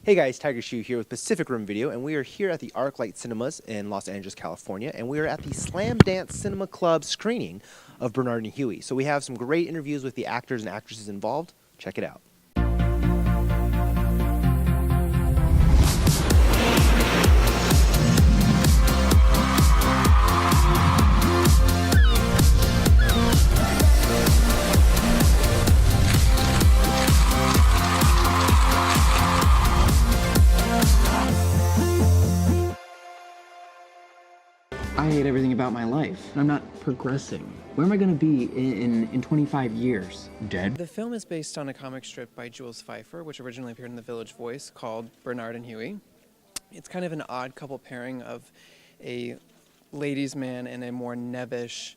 Hey guys, Tiger Sheu here with Pacific Rim Video, and we are here at the Arclight Cinemas in Los Angeles, California, and we are at the Slamdance Cinema Club screening of Bernard and Huey. So we have some great interviews with the actors and actresses involved. Check it out. I hate everything about my life. I'm not progressing. Where am I going to be in 25 years? Dead? The film is based on a comic strip by Jules Feiffer, which originally appeared in The Village Voice, called Bernard and Huey. It's kind of an odd couple pairing of a ladies' man and a more nebbish,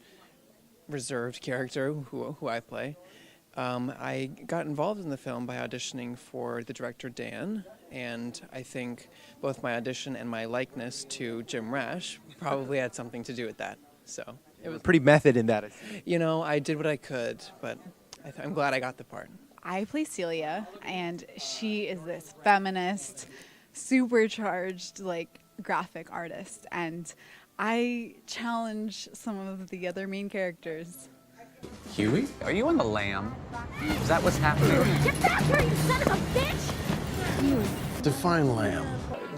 reserved character who I play. I got involved in the film by auditioning for the director Dan, and I think both my audition and my likeness to Jim Rash probably had something to do with that. So it was Pretty method in that. You know, I did what I could, but I'm glad I got the part. I play Celia, and she is this feminist, supercharged, graphic artist, and I challenge some of the other main characters. Huey? Are you on the lam? Is that what's happening? Get back here, you son of a bitch! Define lamb.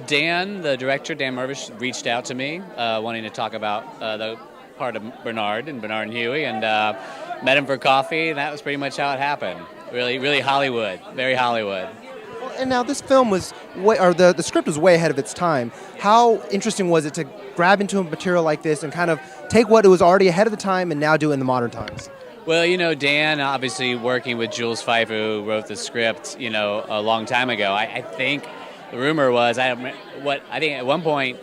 Dan, the director, Dan Mirvish, reached out to me wanting to talk about the part of Bernard and Huey, and met him for coffee, and that was pretty much how it happened. Really Hollywood, very Hollywood. Well, and now this film was, the script was way ahead of its time. How interesting was it to grab into a material like this and kind of take what was already ahead of the time and now do it in the modern times? Well, you know, Dan, obviously working with Jules Feiffer, who wrote the script, you know, a long time ago. I think the rumor was, I think at one point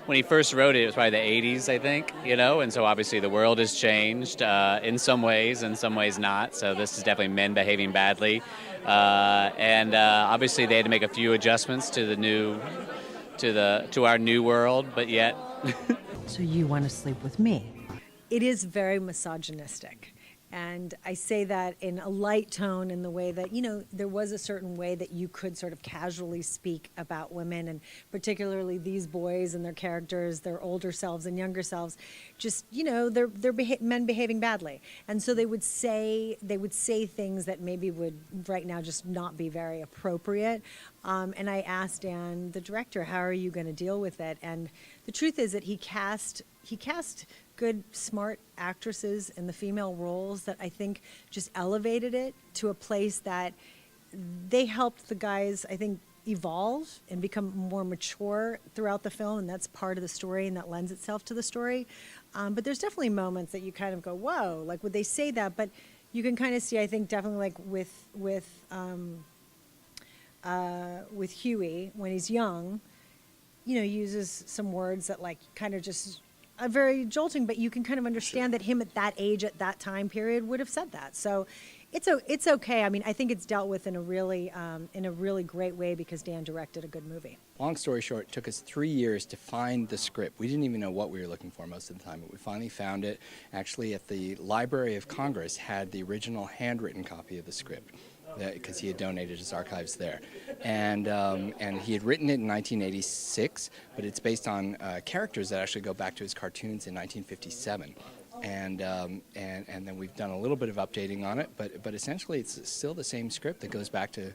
when he first wrote it was probably the 80s, I think, you know, and so obviously the world has changed in some ways, not. So this is definitely men behaving badly, and obviously they had to make a few adjustments to to our new world, but yet. So you want to sleep with me? It is very misogynistic. And I say that in a light tone, in the way that, you know, there was a certain way that you could sort of casually speak about women, and particularly these boys and their characters, their older selves and younger selves, just, you know, they're men behaving badly. And so they would say things that maybe would right now just not be very appropriate. And I asked Dan, the director, how are you going to deal with it? And the truth is that he cast good, smart actresses in the female roles that I think just elevated it to a place that they helped the guys, I think, evolve and become more mature throughout the film, and that's part of the story, and that lends itself to the story. But there's definitely moments that you kind of go, whoa, like, would they say that? But you can kind of see, I think, definitely like with Huey, when he's young, you know, uses some words that like kind of just are very jolting, but you can kind of understand that him at that age, at that time period, would have said that. So it's okay. I mean, I think it's dealt with in a really great way because Dan directed a good movie. Long story short, it took us 3 years to find the script. We didn't even know what we were looking for most of the time, but we finally found it. Actually, at the Library of Congress had the original handwritten copy of the script, because he had donated his archives there. And he had written it in 1986, but it's based on characters that actually go back to his cartoons in 1957. And then we've done a little bit of updating on it, but essentially it's still the same script that goes back to,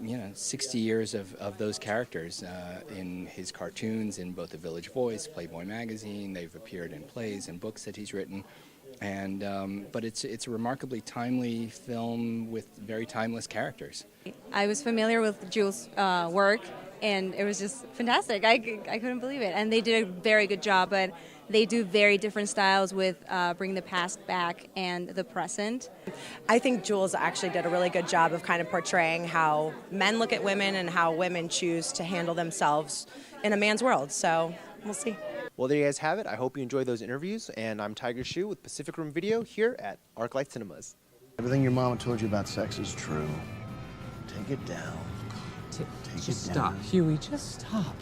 you know, 60 years of those characters in his cartoons, in both The Village Voice, Playboy magazine. They've appeared in plays and books that he's written. And but it's a remarkably timely film with very timeless characters. I was familiar with Jules' work, and it was just fantastic. I couldn't believe it, and they did a very good job. But they do very different styles with bringing the past back and the present. I think Jules actually did a really good job of kind of portraying how men look at women and how women choose to handle themselves in a man's world. So we'll see. Well, there you guys have it. I hope you enjoyed those interviews, and I'm Tiger Sheu with Pacific Rim Video here at Arclight Cinemas. Everything your mama told you about sex is true. Take it down. Just stop, Huey, just stop.